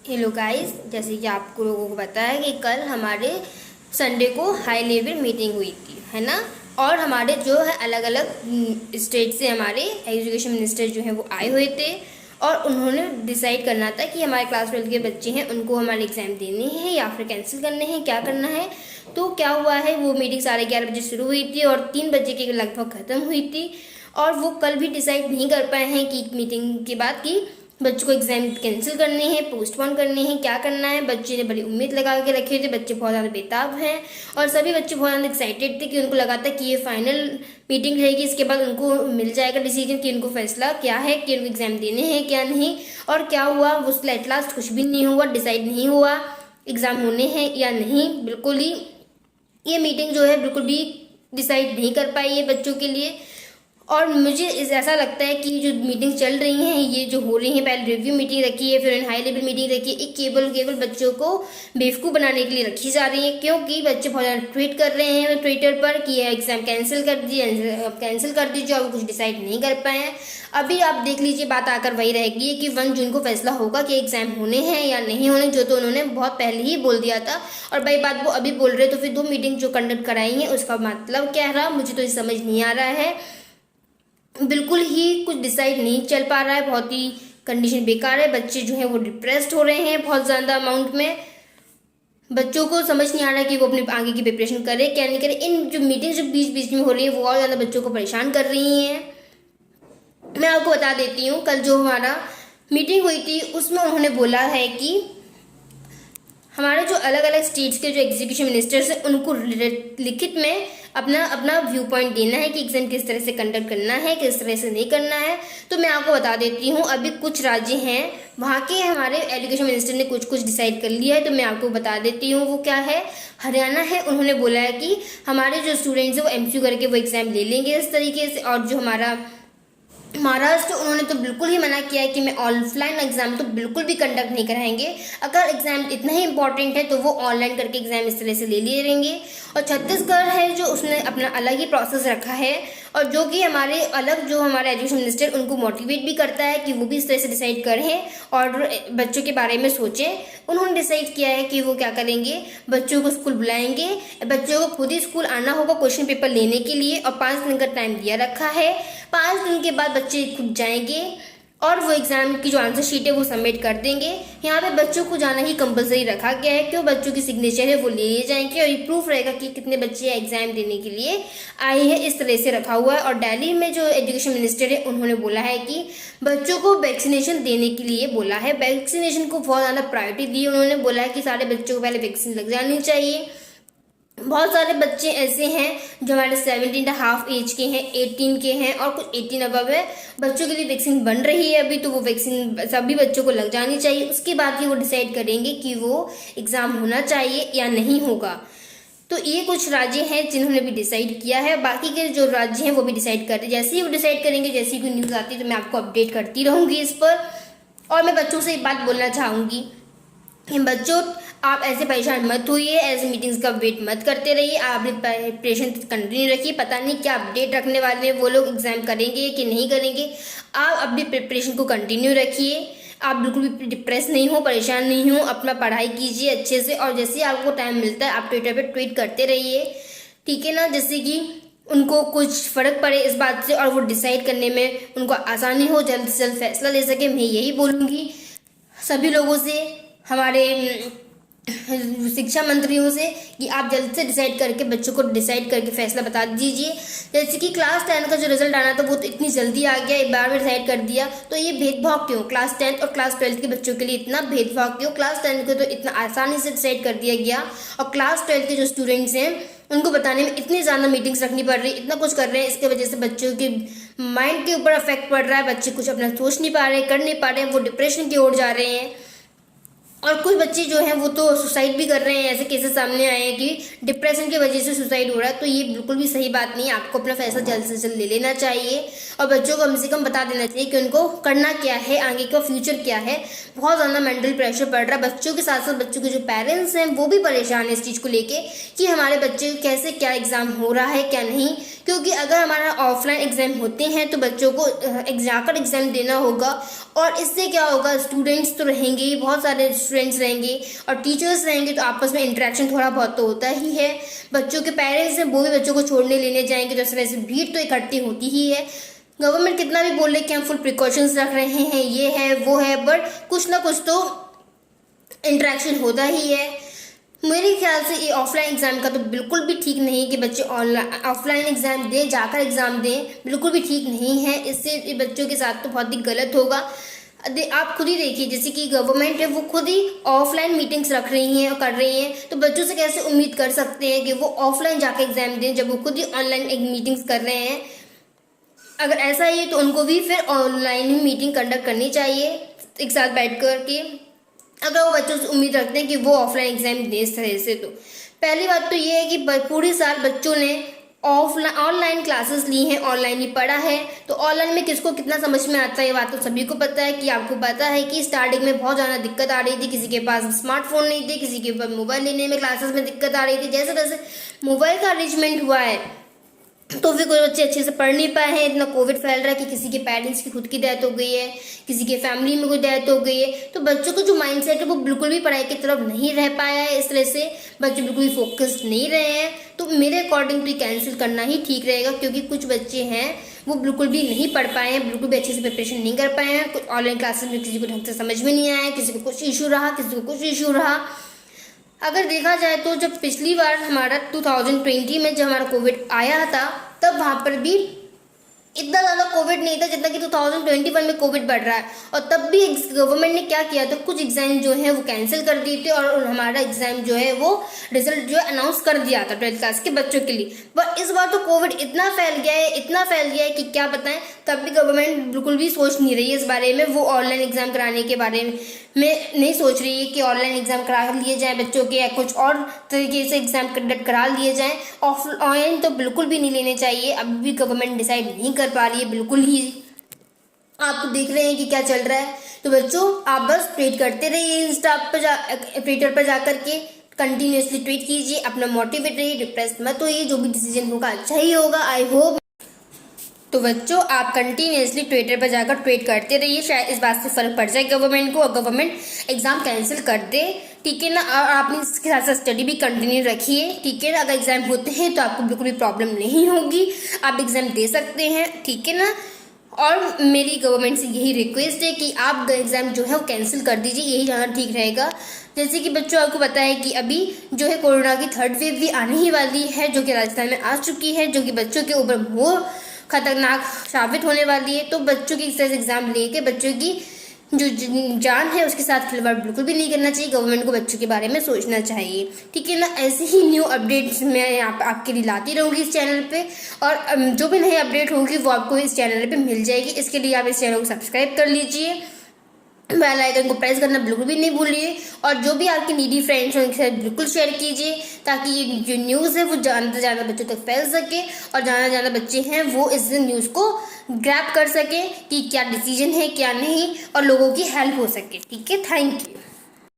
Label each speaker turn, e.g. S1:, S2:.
S1: Hello guys, जैसे कि आपको लोगों को पता है कि कल हमारे संडे को हाई लेवल मीटिंग हुई थी, है ना। और हमारे जो है अलग अलग स्टेट से हमारे एजुकेशन मिनिस्टर जो हैं वो आए हुए थे और उन्होंने डिसाइड करना था कि हमारे क्लास 12 के बच्चे हैं उनको हमारे एग्ज़ाम देने हैं या फिर कैंसिल करने हैं, क्या करना है। तो क्या हुआ है, वो मीटिंग 11:30 बजे शुरू हुई थी और 3 बजे के लगभग ख़त्म हुई थी। और वो कल भी डिसाइड नहीं कर पाए हैं कि मीटिंग के बाद कि बच्चों को एग्जाम कैंसिल करने हैं, पोस्टपोन करने हैं, क्या करना है। बच्चे ने बड़ी उम्मीद लगा के रखे थे, बच्चे बहुत ज़्यादा बेताब हैं और सभी बच्चे बहुत ज़्यादा एक्साइटेड थे कि उनको लगा था कि ये फाइनल मीटिंग रहेगी, इसके बाद उनको मिल जाएगा डिसीजन कि उनको फैसला क्या है कि उनको एग्ज़ाम देने हैं क्या नहीं। और क्या हुआ, वो एट लास्ट कुछ भी नहीं हुआ, डिसाइड नहीं हुआ एग्ज़ाम होने हैं या नहीं। बिल्कुल ही ये मीटिंग जो है बिल्कुल भी डिसाइड नहीं कर पाई है बच्चों के लिए। और मुझे ऐसा लगता है कि जो मीटिंग चल रही हैं, ये जो हो रही हैं, पहले रिव्यू मीटिंग रखी है, फिर हाई लेवल मीटिंग रखी है, एक केवल बच्चों को बेवकूफ़ बनाने के लिए रखी जा रही है। क्योंकि बच्चे बहुत ज़्यादा ट्वीट कर रहे हैं ट्विटर पर कि यह एग्ज़ाम कैंसिल कर दीजिए और वो कुछ डिसाइड नहीं कर पाए हैं। अभी आप देख लीजिए, बात आकर वही रहेगी कि 1 जून को फैसला होगा कि एग्ज़ाम होने हैं या नहीं होने, जो तो उन्होंने बहुत पहले ही बोल दिया था। और भाई बात वो अभी बोल रहे, तो फिर 2 मीटिंग जो कंडक्ट कराई हैं उसका मतलब क्या रहा, मुझे तो समझ नहीं आ रहा है। बिल्कुल ही कुछ डिसाइड नहीं चल पा रहा है, बहुत ही कंडीशन बेकार है। बच्चे जो हैं वो डिप्रेस्ड हो रहे हैं बहुत ज़्यादा अमाउंट में। बच्चों को समझ नहीं आ रहा है कि वो अपने आगे की प्रिपरेशन करे क्या नहीं करे। इन जो मीटिंग्स जो बीच बीच में हो रही है वो और ज़्यादा बच्चों को परेशान कर रही हैं। मैं आपको बता देती हूँ, कल जो हमारा मीटिंग हुई थी उसमें उन्होंने बोला है कि हमारे जो अलग अलग स्टेट्स के जो एग्जीक्यूटिव मिनिस्टर्स हैं उनको लिखित में अपना अपना व्यू पॉइंट देना है कि एग्जाम किस तरह से कंडक्ट करना है, किस तरह से नहीं करना है। तो मैं आपको बता देती हूँ, अभी कुछ राज्य हैं वहाँ के हमारे एजुकेशन मिनिस्टर ने कुछ डिसाइड कर लिया है, तो मैं आपको बता देती हूँ वो क्या है। हरियाणा है, उन्होंने बोला है कि हमारे जो स्टूडेंट्स हैं वो MCQ करके वो एग्ज़ाम ले लेंगे इस तरीके से। और जो हमारा महाराष्ट्र, उन्होंने तो बिल्कुल ही मना किया है कि मैं ऑफलाइन एग्जाम तो बिल्कुल भी कंडक्ट नहीं कराएंगे। अगर एग्जाम इतना ही इंपॉर्टेंट है तो वो ऑनलाइन करके एग्जाम इस तरह से ले लिए रहेंगे। और छत्तीसगढ़ है जो उसने अपना अलग ही प्रोसेस रखा है और जो कि हमारे अलग जो हमारे एजुकेशन मिनिस्टर उनको मोटिवेट भी करता है कि वो भी इस तरह से डिसाइड करें और बच्चों के बारे में सोचें। उन्होंने डिसाइड किया है कि वो क्या करेंगे, बच्चों को स्कूल बुलाएंगे, बच्चों को खुद ही स्कूल आना होगा क्वेश्चन पेपर लेने के लिए और 5 दिन का टाइम दिया रखा है। 5 दिन के बाद बच्चे खुद जाएंगे और वो एग्ज़ाम की जो आंसर शीट है वो सबमिट कर देंगे। यहाँ पे बच्चों को जाना ही कंपलसरी रखा गया है, क्यों बच्चों की सिग्नेचर है वो ले जाएंगे और ये प्रूफ रहेगा कि कितने बच्चे एग्ज़ाम देने के लिए आए हैं, इस तरह से रखा हुआ है। और दिल्ली में जो एजुकेशन मिनिस्टर है उन्होंने बोला है कि बच्चों को वैक्सीनेशन देने के लिए बोला है, वैक्सीनेशन को बहुत ज़्यादा प्रायोरिटी दी। उन्होंने बोला है कि सारे बच्चों को पहले वैक्सीन लग जानी चाहिए। बहुत सारे बच्चे ऐसे हैं जो हमारे 17.5 एज के हैं, 18 के हैं और कुछ 18 अबव है। बच्चों के लिए वैक्सीन बन रही है अभी, तो वो वैक्सीन सभी बच्चों को लग जानी चाहिए। उसके बाद ही वो डिसाइड करेंगे कि वो एग्ज़ाम होना चाहिए या नहीं होगा। तो ये कुछ राज्य हैं जिन्होंने भी डिसाइड किया है, बाकी के जो राज्य हैं वो भी डिसाइड कर रहे हैं। जैसे ही वो डिसाइड करेंगे, जैसे ही कोई न्यूज़ आती है तो मैं आपको अपडेट करती रहूँगी इस पर। और मैं बच्चों से एक बात बोलना चाहूँगी, बच्चों आप ऐसे परेशान मत होइए, ऐसे मीटिंग्स का वेट मत करते रहिए, आप अपनी प्रिपरेशन कंटिन्यू रखिए। पता नहीं क्या अपडेट रखने वाले हैं वो लोग, एग्जाम करेंगे कि नहीं करेंगे। आप अपनी प्रिपरेशन को कंटिन्यू रखिए, आप बिल्कुल भी डिप्रेस नहीं हो, परेशान नहीं हो, अपना पढ़ाई कीजिए अच्छे से। और जैसे आपको टाइम मिलता है आप ट्विटर पर ट्वीट करते रहिए, ठीक है ना, जैसे कि उनको कुछ फ़र्क पड़े इस बात से और वो डिसाइड करने में उनको आसानी हो, जल्द से जल्द फैसला ले सके। मैं यही बोलूँगी सभी लोगों से, हमारे शिक्षा मंत्रियों से, कि आप जल्द से डिसाइड करके बच्चों को डिसाइड करके फैसला बता दीजिए। जैसे कि क्लास 10 का जो रिजल्ट आना था वो तो इतनी जल्दी आ गया, एक बार में डिसाइड कर दिया, तो ये भेदभाव क्यों? क्लास 10 और क्लास 12 के बच्चों के लिए इतना भेदभाव क्यों? क्लास 10 को तो इतना आसानी से डिसाइड कर दिया गया और क्लास 12 के जो स्टूडेंट्स हैं उनको बताने में इतनी ज़्यादा मीटिंग्स रखनी पड़ रही, इतना कुछ कर रहे हैं। इसके वजह से बच्चों के माइंड के ऊपर अफेक्ट पड़ रहा है, बच्चे कुछ अपना सोच नहीं पा रहे, कर नहीं पा रहे हैं, वो डिप्रेशन की ओर जा रहे हैं। और कुछ बच्चे जो हैं वो तो सुसाइड भी कर रहे हैं, ऐसे केसेस सामने आए हैं कि डिप्रेशन की वजह से सुसाइड हो रहा है। तो ये बिल्कुल भी सही बात नहीं है, आपको अपना फैसला जल्द से जल्द ले लेना चाहिए और बच्चों को कम से कम बता देना चाहिए कि उनको करना क्या है, आगे का फ्यूचर क्या है। बहुत ज़्यादा मेंटल प्रेशर पड़ रहा है बच्चों के साथ साथ बच्चों के जो पेरेंट्स हैं वो भी परेशान है इस चीज़ को लेके कि हमारे बच्चे कैसे क्या एग्ज़ाम हो रहा है क्या नहीं। क्योंकि अगर हमारा ऑफलाइन एग्ज़ाम होते हैं तो बच्चों को जाकर एग्ज़ाम देना होगा और इससे क्या होगा, स्टूडेंट्स तो रहेंगे ही, बहुत सारे स्टूडेंट्स रहेंगे और टीचर्स रहेंगे तो आपस में इंटरेक्शन थोड़ा बहुत तो होता ही है। बच्चों के पेरेंट्स हैं वो भी बच्चों को छोड़ने लेने जाएंगे तो इस वजह से भीड़ तो इकट्ठी होती ही है। गवर्नमेंट कितना भी बोल रहे कि हम फुल प्रिकॉशंस रख रहे हैं, ये है वो है, बट कुछ ना कुछ तो इंटरेक्शन होता ही है। मेरे ख्याल से ये ऑफलाइन एग्ज़ाम का तो बिल्कुल भी ठीक नहीं है कि बच्चे ऑफलाइन एग्ज़ाम दें, जाकर एग्ज़ाम दें, बिल्कुल भी ठीक नहीं है। इससे बच्चों के साथ तो बहुत ही गलत होगा। आप खुद ही देखिए, जैसे कि गवर्नमेंट है वो खुद ही ऑफलाइन मीटिंग्स रख रही हैं और कर रही हैं, तो बच्चों से कैसे उम्मीद कर सकते हैं कि वो ऑफलाइन जाकर एग्ज़ाम दें जब वो खुद ही ऑनलाइन एक मीटिंग्स कर रहे हैं। अगर ऐसा ही है तो उनको भी फिर ऑनलाइन ही मीटिंग कंडक्ट करनी चाहिए एक साथ बैठ कर के, अगर वो बच्चों से उम्मीद रखते हैं कि वो ऑफलाइन एग्जाम दे इस तरह से। तो पहली बात तो ये है कि पूरे साल बच्चों ने ऑनलाइन क्लासेस ली हैं, ऑनलाइन ही पढ़ा है, तो ऑनलाइन में किसको कितना समझ में आता है ये बात तो सभी को पता है। कि आपको पता है कि स्टार्टिंग में बहुत ज़्यादा दिक्कत आ रही थी, किसी के पास स्मार्टफोन नहीं थे, किसी के पास मोबाइल लेने में क्लासेस में दिक्कत आ रही थी। जैसे जैसे मोबाइल का अरेंजमेंट हुआ है तो फिर कोई बच्चे अच्छे से पढ़ नहीं पाए हैं। इतना कोविड फैल रहा है कि किसी के पेरेंट्स की खुद की डेथ हो गई है, किसी के फैमिली में कोई डेथ हो गई है, तो बच्चों का जो माइंडसेट है वो बिल्कुल भी पढ़ाई की तरफ नहीं रह पाया है। इस तरह से बच्चे बिल्कुल भी फोकस्ड नहीं रहे हैं। तो मेरे अकॉर्डिंग तो कैंसिल करना ही ठीक रहेगा, क्योंकि कुछ बच्चे हैं वो बिल्कुल भी नहीं पढ़ पाए हैं, बिल्कुल भी अच्छे से प्रिपरेशन नहीं कर पाए हैं। कुछ ऑनलाइन क्लासेस में किसी को ढंग से समझ में नहीं आया, किसी को कुछ इशू रहा, किसी को कुछ इशू रहा। अगर देखा जाए तो जब पिछली बार हमारा 2020 में जब हमारा कोविड आया था तब वहाँ पर भी इतना ज़्यादा कोविड नहीं था जितना कि 2021 में कोविड बढ़ रहा है। और तब भी गवर्नमेंट ने क्या किया था, कुछ एग्जाम जो है वो कैंसिल कर दिए थे और हमारा एग्जाम जो है वो रिजल्ट जो है अनाउंस कर दिया था 12th क्लास के बच्चों के लिए। पर इस बार तो कोविड इतना फैल गया है, इतना फैल गया है कि क्या बताएं। तब भी गवर्नमेंट बिल्कुल भी सोच नहीं रही है इस बारे में, वो ऑनलाइन एग्जाम कराने के बारे में नहीं सोच रही है कि ऑनलाइन एग्जाम करा लिए जाए बच्चों के, या कुछ और तरीके से एग्जाम कंडक्ट करा लिए जाएं। ऑनलाइन तो बिल्कुल भी नहीं लेने चाहिए। अभी भी गवर्नमेंट डिसाइड नहीं कर पा रही है बिल्कुल ही। आप देख रहे हैं कि क्या चल रहा है। तो बच्चों आप बस ट्वीट करते रहिए, इंस्टा पर ट्विटर पर जाकर के कंटिन्यूसली ट्वीट कीजिए, अपना मोटिवेट रहिए, डिप्रेस मत होइए, जो भी डिसीजन होगा अच्छा ही होगा, आई होप। तो बच्चों आप कंटिन्यूसली ट्विटर पर जाकर ट्वीट करते रहिए, शायद इस बात से फर्क पड़ जाए गवर्नमेंट को और गवर्नमेंट एग्जाम कैंसिल कर दे, ठीक है ना। और आपने इसके साथ साथ स्टडी भी कंटिन्यू रखिए, ठीक है ना। अगर एग्जाम होते हैं तो आपको बिल्कुल भी प्रॉब्लम नहीं होगी, आप एग्जाम दे सकते हैं, ठीक है ना। और मेरी गवर्नमेंट से यही रिक्वेस्ट है कि आप एग्ज़ाम जो है वो कैंसिल कर दीजिए, यही ज़्यादा ठीक रहेगा। जैसे कि बच्चों आपको पता है कि अभी जो है कोरोना की 3rd वेव भी आने ही वाली है, जो कि राजस्थान में आ चुकी है, जो कि बच्चों के ऊपर बहुत खतरनाक साबित होने वाली है। तो बच्चों की इस तरह से एग्ज़ाम लेके बच्चों की जो जान है उसके साथ खिलवाड़ बिल्कुल भी नहीं करना चाहिए। गवर्नमेंट को बच्चों के बारे में सोचना चाहिए, ठीक है ना। ऐसे ही न्यू अपडेट्स मैं आपके लिए लाती रहूँगी इस चैनल पे, और जो भी नई अपडेट होगी वो आपको इस चैनल पे मिल जाएगी। इसके लिए आप इस चैनल को सब्सक्राइब कर लीजिए, बेल आइकन को प्रेस करना बिल्कुल भी नहीं भूलिए, और जो भी आपके नीडी फ्रेंड्स हैं उनके साथ बिल्कुल शेयर कीजिए, ताकि ये जो न्यूज़ है वो ज़्यादा बच्चों तक फैल सके और ज़्यादा बच्चे हैं वो इस न्यूज़ को ग्रैब कर सके कि क्या डिसीजन है क्या नहीं, और लोगों की हेल्प हो सके, ठीक है। Thank you.